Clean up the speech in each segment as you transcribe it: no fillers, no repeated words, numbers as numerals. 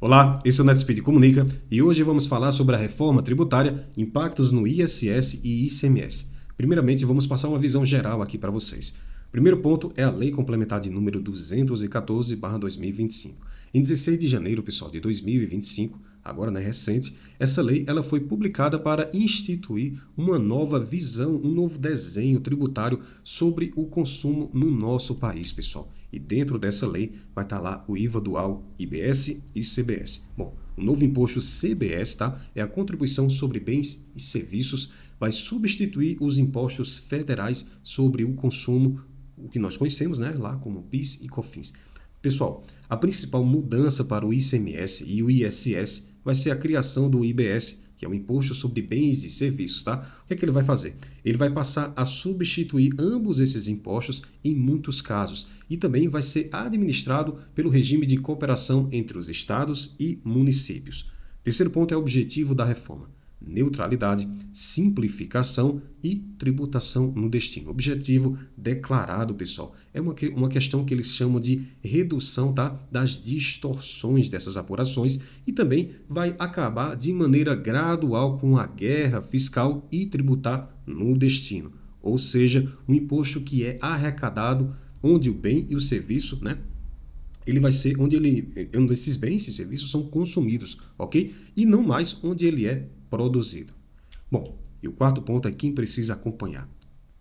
Olá, esse é o NetSpeed Comunica e hoje vamos falar sobre a reforma tributária, impactos no ISS e ICMS. Primeiramente, vamos passar uma visão geral aqui para vocês. Primeiro ponto é a Lei Complementar de número 214/2025. Em 16 de janeiro, pessoal, de 2025, agora recente, essa lei ela foi publicada para instituir uma nova visão, um novo desenho tributário sobre o consumo no nosso país, pessoal. E dentro dessa lei vai estar lá o IVA dual, IBS e CBS. Bom, o novo imposto CBS, tá? É a contribuição sobre bens e serviços, vai substituir os impostos federais sobre o consumo, o que nós conhecemos, lá como PIS e COFINS. Pessoal, a principal mudança para o ICMS e o ISS vai ser a criação do IBS, que é o Imposto sobre Bens e Serviços, tá? O que é que ele vai fazer? Ele vai passar a substituir ambos esses impostos em muitos casos e também vai ser administrado pelo regime de cooperação entre os estados e municípios. Terceiro ponto é o objetivo da reforma: neutralidade, simplificação e tributação no destino. Objetivo declarado, pessoal, é uma questão que eles chamam de redução, tá, das distorções dessas apurações e também vai acabar de maneira gradual com a guerra fiscal e tributar no destino. Ou seja, um imposto que é arrecadado onde o bem e o serviço, ele vai ser onde esses bens e serviços são consumidos, ok? E não mais onde ele é produzido. Bom, e o quarto ponto é quem precisa acompanhar.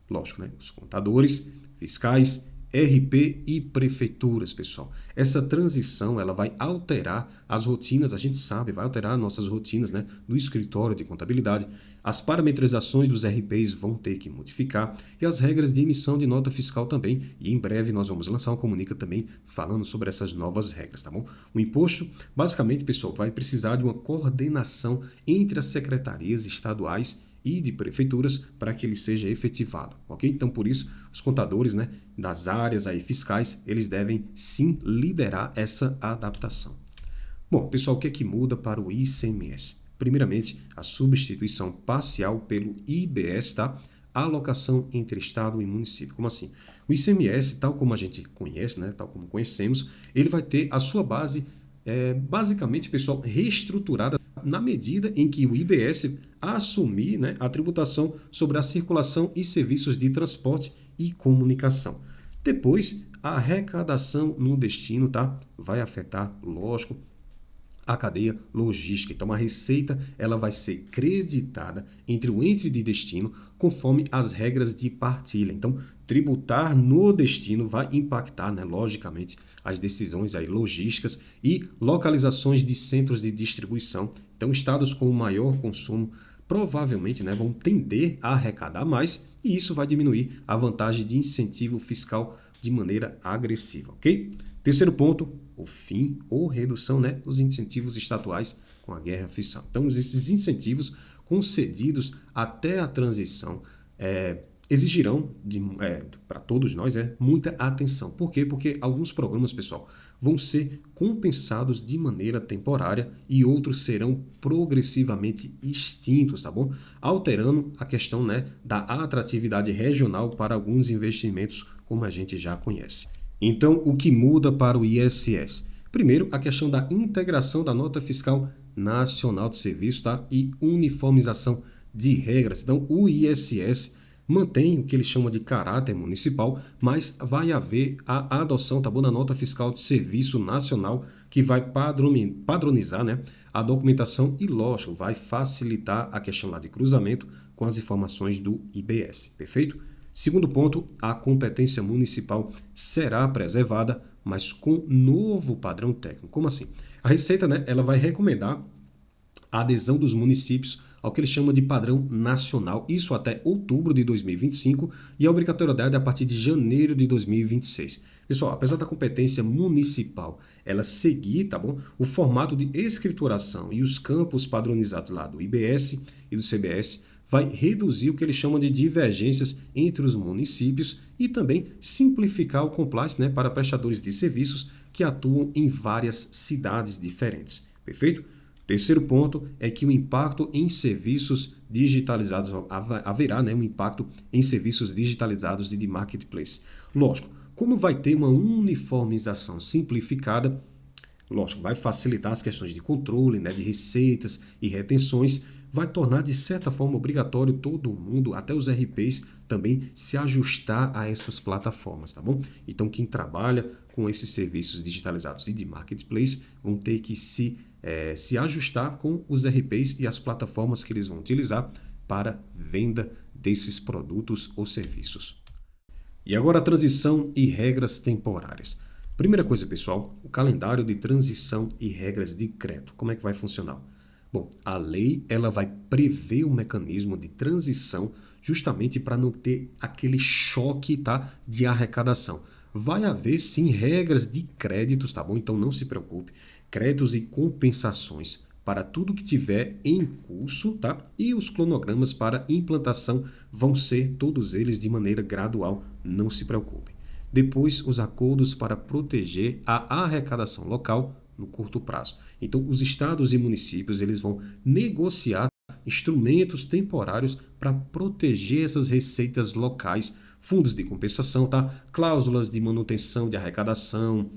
Lógico, os contadores, fiscais, RP e prefeituras, pessoal. Essa transição ela vai alterar as rotinas, a gente sabe, vai alterar nossas rotinas do escritório de contabilidade. As parametrizações dos RPs vão ter que modificar e as regras de emissão de nota fiscal também. E em breve nós vamos lançar um comunica também falando sobre essas novas regras, tá bom? O imposto, basicamente, pessoal, vai precisar de uma coordenação entre as secretarias estaduais e de prefeituras para que ele seja efetivado, ok? Então, por isso, os contadores das áreas fiscais, eles devem sim liderar essa adaptação. Bom, pessoal, o que é que muda para o ICMS? Primeiramente, a substituição parcial pelo IBS, tá? Alocação entre estado e município. Como assim? O ICMS, tal como a gente conhece, tal como conhecemos, ele vai ter a sua base, basicamente, pessoal, reestruturada na medida em que o IBS assumir a tributação sobre a circulação e serviços de transporte e comunicação. Depois, a arrecadação no destino, tá? Vai afetar, lógico, a cadeia logística. Então, a receita ela vai ser creditada entre o ente de destino conforme as regras de partilha. Então, tributar no destino vai impactar, logicamente, as decisões logísticas e localizações de centros de distribuição. Então, estados com maior consumo provavelmente vão tender a arrecadar mais e isso vai diminuir a vantagem de incentivo fiscal de maneira agressiva, ok? Terceiro ponto, o fim ou redução dos incentivos estaduais com a guerra fiscal. Então, esses incentivos concedidos até a transição exigirão para todos nós muita atenção. Por quê? Porque alguns programas, pessoal, vão ser compensados de maneira temporária e outros serão progressivamente extintos, tá bom? Alterando a questão da atratividade regional para alguns investimentos, como a gente já conhece. Então, o que muda para o ISS? Primeiro, a questão da integração da nota fiscal nacional de serviço, tá? E uniformização de regras. Então, o ISS mantém o que eles chamam de caráter municipal, mas vai haver a adoção, tá bom, da nota fiscal de serviço nacional, que vai padronizar a documentação e, lógico, vai facilitar a questão lá de cruzamento com as informações do IBS, perfeito? Segundo ponto, a competência municipal será preservada, mas com novo padrão técnico. Como assim? A Receita ela vai recomendar a adesão dos municípios ao que ele chama de padrão nacional, isso até outubro de 2025 e a obrigatoriedade a partir de janeiro de 2026. Pessoal, apesar da competência municipal ela seguir, tá bom, o formato de escrituração e os campos padronizados lá do IBS e do CBS vai reduzir o que eles chamam de divergências entre os municípios e também simplificar o compliance para prestadores de serviços que atuam em várias cidades diferentes. Perfeito? Terceiro ponto é que o impacto em serviços digitalizados, haverá um impacto em serviços digitalizados e de marketplace. Lógico, como vai ter uma uniformização simplificada, lógico, vai facilitar as questões de controle, né, de receitas e retenções, vai tornar de certa forma obrigatório todo mundo, até os RPs, também se ajustar a essas plataformas, tá bom? Então quem trabalha com esses serviços digitalizados e de marketplace vão ter que se ajustar com os RPs e as plataformas que eles vão utilizar para venda desses produtos ou serviços. E agora a transição e regras temporárias. Primeira coisa, pessoal, o calendário de transição e regras de crédito. Como é que vai funcionar? Bom, a lei ela vai prever um mecanismo de transição justamente para não ter aquele choque, tá, de arrecadação. Vai haver sim regras de créditos, tá bom? Então não se preocupe. Créditos e compensações para tudo que tiver em curso, tá? E os cronogramas para implantação vão ser todos eles de maneira gradual, não se preocupe. Depois, os acordos para proteger a arrecadação local no curto prazo. Então, os estados e municípios eles vão negociar instrumentos temporários para proteger essas receitas locais, fundos de compensação, tá? Cláusulas de manutenção de arrecadação,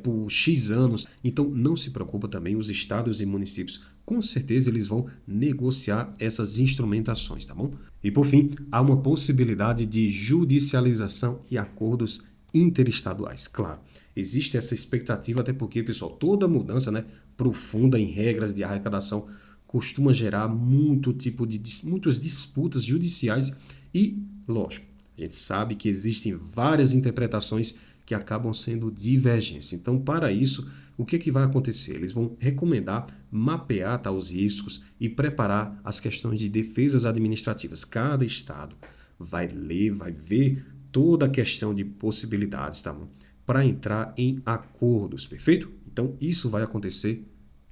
por X anos. Então não se preocupa também, os estados e municípios com certeza eles vão negociar essas instrumentações, tá bom? E por fim, há uma possibilidade de judicialização e acordos interestaduais. Claro, existe essa expectativa até porque, pessoal, toda mudança, né, profunda em regras de arrecadação costuma gerar muitas disputas judiciais e, lógico, a gente sabe que existem várias interpretações que acabam sendo divergentes. Então, para isso, o que vai acontecer? Eles vão recomendar mapear os riscos e preparar as questões de defesas administrativas. Cada estado vai ler, vai ver toda a questão de possibilidades, tá bom? Para entrar em acordos, perfeito? Então, isso vai acontecer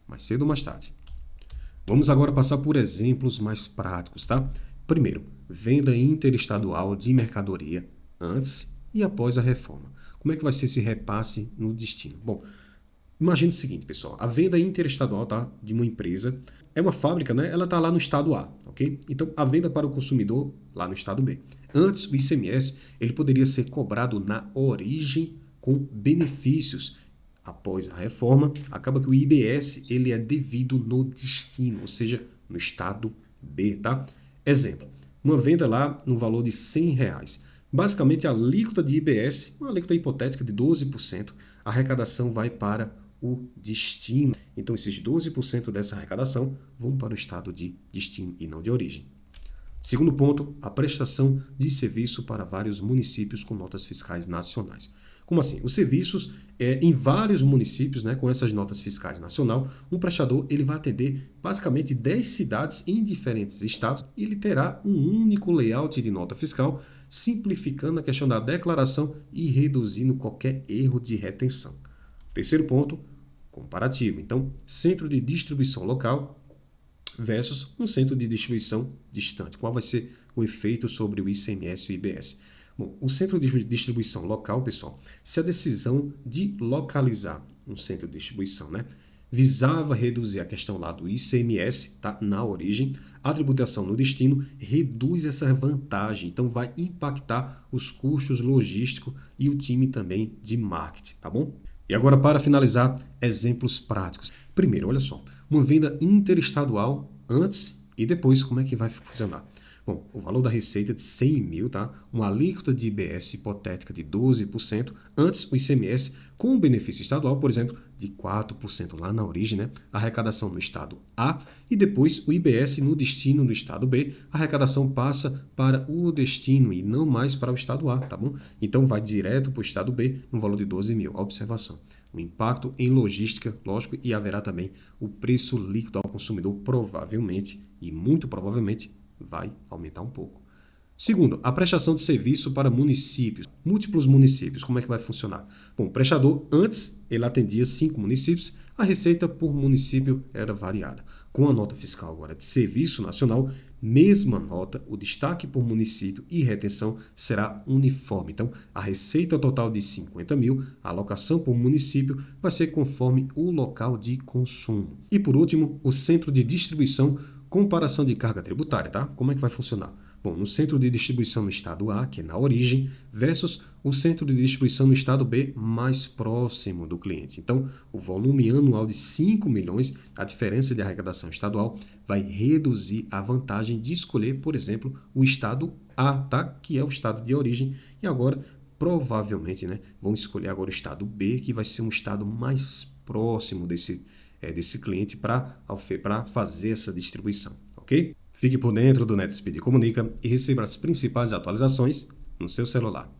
mais cedo ou mais tarde. Vamos agora passar por exemplos mais práticos, tá? Primeiro, venda interestadual de mercadoria antes e após a reforma. Como é que vai ser esse repasse no destino? Bom, imagine o seguinte, pessoal. A venda interestadual, tá, de uma empresa é uma fábrica, né? Ela está lá no estado A, ok? Então, a venda para o consumidor lá no estado B. Antes, o ICMS ele poderia ser cobrado na origem com benefícios. Após a reforma, acaba que o IBS ele é devido no destino, ou seja, no estado B, tá? Exemplo, uma venda lá no valor de R$100. Basicamente, a alíquota de IBS, uma alíquota hipotética de 12%, a arrecadação vai para o destino. Então, esses 12% dessa arrecadação vão para o estado de destino e não de origem. Segundo ponto, a prestação de serviço para vários municípios com notas fiscais nacionais. Como assim? Os serviços em vários municípios, né, com essas notas fiscais nacional, um prestador ele vai atender basicamente 10 cidades em diferentes estados e ele terá um único layout de nota fiscal, simplificando a questão da declaração e reduzindo qualquer erro de retenção. Terceiro ponto, comparativo. Então, centro de distribuição local versus um centro de distribuição distante. Qual vai ser o efeito sobre o ICMS e o IBS? Bom, o centro de distribuição local, pessoal, se a decisão de localizar um centro de distribuição, né, visava reduzir a questão lá do ICMS, tá, na origem, a tributação no destino reduz essa vantagem, então vai impactar os custos logísticos e o time também de marketing, tá bom? E agora, para finalizar, exemplos práticos. Primeiro, olha só, uma venda interestadual antes e depois, como é que vai funcionar? Bom, o valor da receita é de 100 mil, tá? Uma alíquota de IBS hipotética de 12%, antes o ICMS com o benefício estadual, por exemplo, de 4% lá na origem, né? A arrecadação no estado A e depois o IBS no destino no estado B, a arrecadação passa para o destino e não mais para o estado A, tá bom? Então vai direto para o estado B no valor de 12 mil. Observação. O impacto em logística, lógico, e haverá também o preço líquido ao consumidor, provavelmente e muito provavelmente vai aumentar um pouco. Segundo, a prestação de serviço para municípios, múltiplos municípios, como é que vai funcionar? Bom, o prestador, antes, ele atendia 5 municípios, a receita por município era variada. Com a nota fiscal agora de serviço nacional, mesma nota, o destaque por município e retenção será uniforme. Então, a receita total de 50 mil, a alocação por município, vai ser conforme o local de consumo. E por último, o centro de distribuição, comparação de carga tributária, tá? Como é que vai funcionar? Bom, no centro de distribuição no estado A, que é na origem, versus o centro de distribuição no estado B, mais próximo do cliente. Então, o volume anual de 5 milhões, a diferença de arrecadação estadual, vai reduzir a vantagem de escolher, por exemplo, o estado A, tá? Que é o estado de origem, e agora, provavelmente, né, vão escolher agora o estado B, que vai ser um estado mais próximo desse cliente para fazer essa distribuição, ok? Fique por dentro do NetSpeed Comunica e receba as principais atualizações no seu celular.